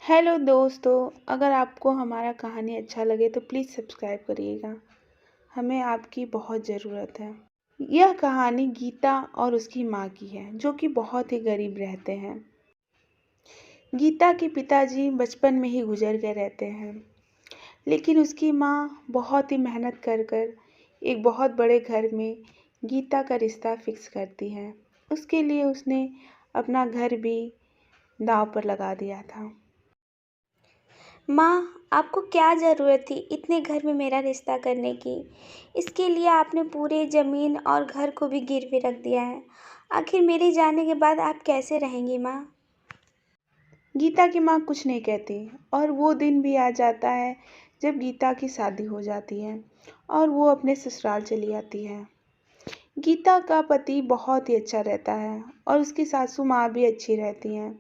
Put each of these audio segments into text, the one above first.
Hello दोस्तों, अगर आपको हमारा कहानी अच्छा लगे तो प्लीज़ सब्सक्राइब करिएगा। हमें आपकी बहुत ज़रूरत है। यह कहानी गीता और उसकी माँ की है, जो कि बहुत ही गरीब रहते हैं। गीता के पिताजी बचपन में ही गुजर गए रहते हैं, लेकिन उसकी माँ बहुत ही मेहनत कर कर एक बहुत बड़े घर में गीता का रिश्ता फिक्स करती है। उसके लिए उसने अपना घर भी दांव पर लगा दिया था। माँ, आपको क्या ज़रूरत थी इतने घर में मेरा रिश्ता करने की? इसके लिए आपने पूरे ज़मीन और घर को भी गिरवी रख दिया है। आखिर मेरे जाने के बाद आप कैसे रहेंगी माँ? गीता की माँ कुछ नहीं कहती और वो दिन भी आ जाता है जब गीता की शादी हो जाती है और वो अपने ससुराल चली आती है। गीता का पति बहुत ही अच्छा रहता है और उसकी सासू माँ भी अच्छी रहती हैं।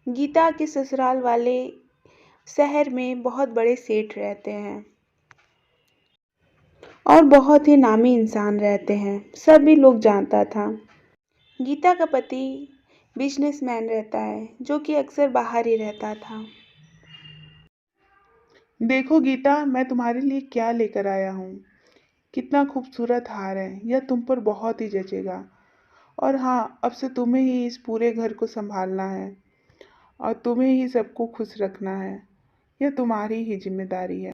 गीता के ससुराल वाले शहर में बहुत बड़े सेठ रहते हैं और बहुत ही नामी इंसान रहते हैं, सभी लोग जानता था। गीता का पति बिजनेसमैन रहता है, जो कि अक्सर बाहर ही रहता था। देखो गीता, मैं तुम्हारे लिए क्या लेकर आया हूँ। कितना खूबसूरत हार है, यह तुम पर बहुत ही जचेगा। और हाँ, अब से तुम्हें ही इस पूरे घर को संभालना है और तुम्हें ही सबको खुश रखना है। यह तुम्हारी ही जिम्मेदारी है।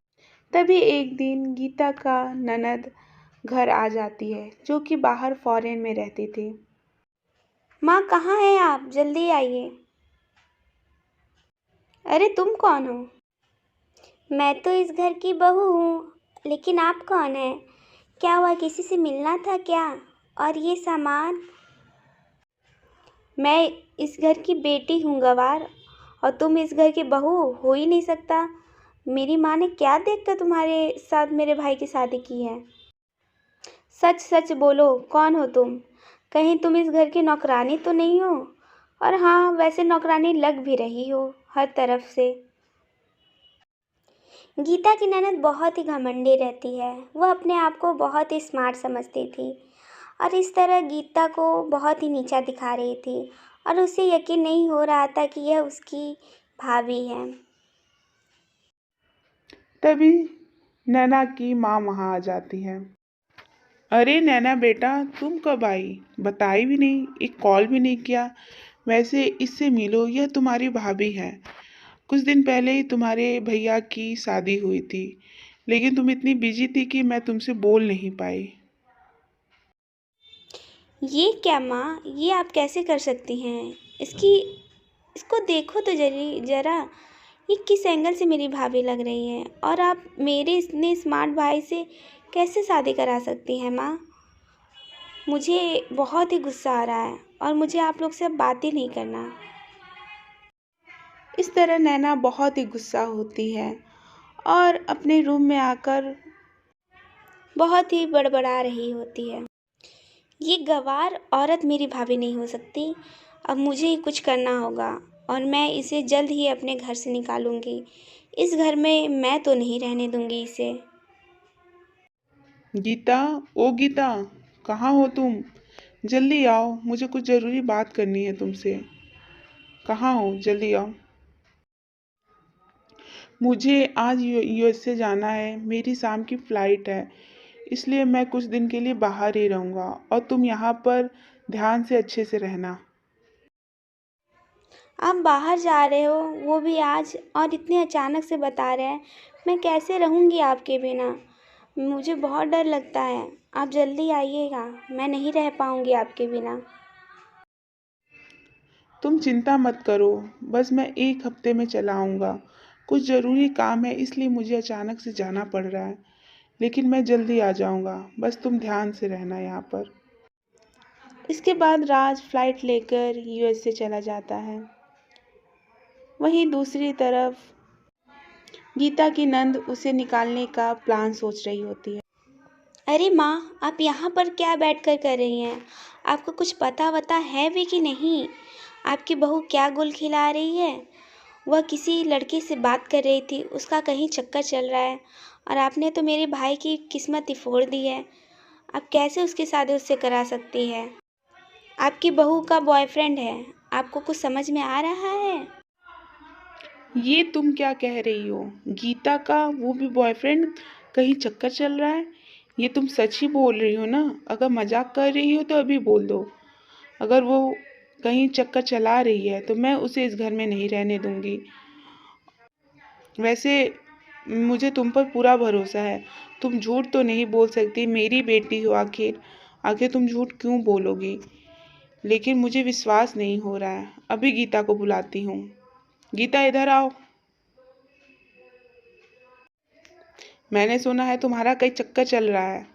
तभी एक दिन गीता का ननद घर आ जाती है, जो कि बाहर फॉरेन में रहती थी। माँ, कहाँ हैं आप? जल्दी आइए। अरे तुम कौन हो? मैं तो इस घर की बहू हूँ, लेकिन आप कौन हैं? क्या हुआ, किसी से मिलना था क्या? और ये सामान? मैं इस घर की बेटी हूँ गवार, और तुम इस घर की बहू हो ही नहीं सकता। मेरी माँ ने क्या देखकर तुम्हारे साथ मेरे भाई की शादी की है? सच सच बोलो, कौन हो तुम? कहीं तुम इस घर की नौकरानी तो नहीं हो? और हाँ, वैसे नौकरानी लग भी रही हो हर तरफ से। गीता की ननद बहुत ही घमंडी रहती है। वह अपने आप को बहुत ही स्मार्ट समझती थी और इस तरह गीता को बहुत ही नीचा दिखा रही थी, और उसे यकीन नहीं हो रहा था कि यह उसकी भाभी है। तभी नैना की माँ वहाँ आ जाती है। अरे नैना बेटा, तुम कब आई? बताई भी नहीं, एक कॉल भी नहीं किया। वैसे इससे मिलो, यह तुम्हारी भाभी है। कुछ दिन पहले ही तुम्हारे भैया की शादी हुई थी, लेकिन तुम इतनी बिजी थी कि मैं तुमसे बोल नहीं पाई। ये क्या माँ, ये आप कैसे कर सकती हैं? इसको देखो तो जरा, ये किस एंगल से मेरी भाभी लग रही है? और आप मेरे इतने स्मार्ट भाई से कैसे शादी करा सकती हैं माँ? मुझे बहुत ही गुस्सा आ रहा है और मुझे आप लोग से अब बात ही नहीं करना। इस तरह नैना बहुत ही गुस्सा होती है और अपने रूम में आकर बहुत ही बड़बड़ा रही होती है। ये गँवार औरत मेरी भाभी नहीं हो सकती। अब मुझे ही कुछ करना होगा और मैं इसे जल्द ही अपने घर से निकालूंगी। इस घर में मैं तो नहीं रहने दूंगी इसे। गीता, ओ गीता, कहाँ हो तुम? जल्दी आओ, मुझे कुछ ज़रूरी बात करनी है तुमसे। कहाँ हो? जल्दी आओ। मुझे आज यूएसए जाना है, मेरी शाम की फ़्लाइट है, इसलिए मैं कुछ दिन के लिए बाहर ही रहूँगा और तुम यहाँ पर ध्यान से अच्छे से रहना। आप बाहर जा रहे हो, वो भी आज, और इतने अचानक से बता रहे हैं। मैं कैसे रहूंगी आपके बिना? मुझे बहुत डर लगता है। आप जल्दी आइएगा, मैं नहीं रह पाऊंगी आपके बिना। तुम चिंता मत करो, बस मैं 1 हफ्ते में चला आऊँगा। कुछ ज़रूरी काम है, इसलिए मुझे अचानक से जाना पड़ रहा है, लेकिन मैं जल्दी आ जाऊँगा। बस तुम ध्यान से रहना यहाँ पर। इसके बाद राज फ्लाइट लेकर यूएसए चला जाता है। वहीं दूसरी तरफ गीता की नंद उसे निकालने का प्लान सोच रही होती है। अरे माँ, आप यहाँ पर क्या बैठकर कर रही हैं? आपको कुछ पता वता है भी कि नहीं? आपकी बहू क्या गुल खिला रही है? वह किसी लड़के से बात कर रही थी, उसका कहीं चक्कर चल रहा है, और आपने तो मेरे भाई की किस्मत ही फोड़ दी है। आप कैसे उसकी शादी उससे करा सकती है? आपकी बहू का बॉयफ्रेंड है। आपको कुछ समझ में आ रहा है? ये तुम क्या कह रही हो? गीता का वो भी बॉयफ्रेंड कहीं चक्कर चल रहा है? ये तुम सच ही बोल रही हो ना? अगर मजाक कर रही हो तो अभी बोल दो। अगर वो कहीं चक्कर चला रही है तो मैं उसे इस घर में नहीं रहने दूंगी। वैसे मुझे तुम पर पूरा भरोसा है। तुम झूठ तो नहीं बोल सकती, मेरी बेटी हो आखिर। आखिर तुम झूठ क्यों बोलोगी? लेकिन मुझे विश्वास नहीं हो रहा है। अभी गीता को बुलाती हूँ। गीता इधर आओ। मैंने सुना है तुम्हारा कहीं चक्कर चल रहा है।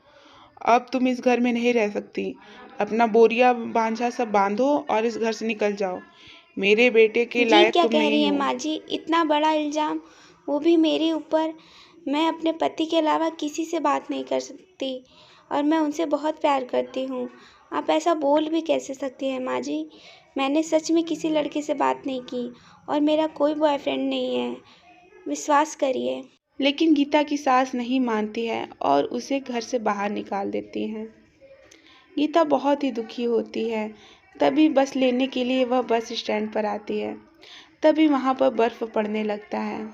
अब तुम इस घर में नहीं रह सकती। अपना बोरिया बांझा सब बांधो और इस घर से निकल जाओ। मेरे बेटे के ये लायक क्या तुम कह रही नहीं है हो। माँ जी? इतना बड़ा इल्ज़ाम, वो भी मेरे ऊपर। मैं अपने पति के अलावा किसी से बात नहीं कर सकती और मैं उनसे बहुत प्यार करती हूँ। आप ऐसा बोल भी कैसे सकती हैं माँ जी? मैंने सच में किसी लड़के से बात नहीं की और मेरा कोई बॉयफ्रेंड नहीं है। विश्वास करिए। लेकिन गीता की सास नहीं मानती है और उसे घर से बाहर निकाल देती हैं। गीता बहुत ही दुखी होती है। तभी बस लेने के लिए वह बस स्टैंड पर आती है। तभी वहाँ पर बर्फ पड़ने लगता है।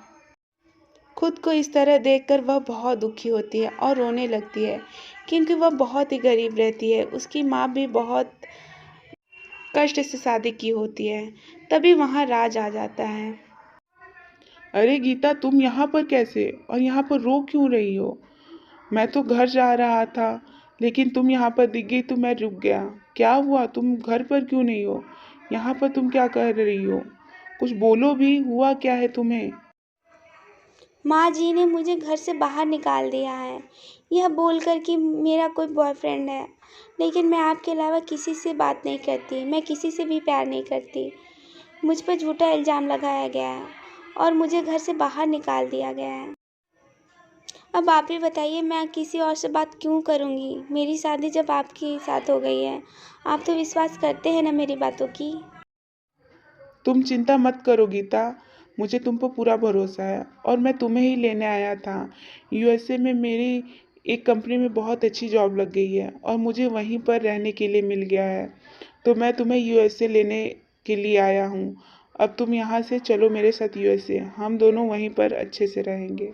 खुद को इस तरह देखकर वह बहुत दुखी होती है और रोने लगती है, क्योंकि वह बहुत ही गरीब रहती है। उसकी माँ भी बहुत कष्ट से शादी की होती है। तभी वहाँ राज आ जाता है। अरे गीता, तुम यहाँ पर कैसे? और यहाँ पर रो क्यों रही हो? मैं तो घर जा रहा था, लेकिन तुम यहाँ पर दिख गई तो मैं रुक गया। क्या हुआ? तुम घर पर क्यों नहीं हो? यहाँ पर तुम क्या कर रही हो? कुछ बोलो भी, हुआ क्या है तुम्हें? माँ जी ने मुझे घर से बाहर निकाल दिया है, यह बोलकर कि मेरा कोई बॉयफ्रेंड है। लेकिन मैं आपके अलावा किसी से बात नहीं करती, मैं किसी से भी प्यार नहीं करती। मुझ पर झूठा इल्ज़ाम लगाया गया है और मुझे घर से बाहर निकाल दिया गया है। अब आप ही बताइए, मैं किसी और से बात क्यों करूँगी? मेरी शादी जब आपके साथ हो गई है। आप तो विश्वास करते हैं ना मेरी बातों की? तुम चिंता मत करो गीता, मुझे तुम पर पूरा भरोसा है और मैं तुम्हें ही लेने आया था। यूएसए में मेरी एक कंपनी में बहुत अच्छी जॉब लग गई है और मुझे वहीं पर रहने के लिए मिल गया है। तो मैं तुम्हें यूएसए लेने के लिए आया हूँ। अब तुम यहाँ से चलो मेरे साथ यूएसए, हम दोनों वहीं पर अच्छे से रहेंगे।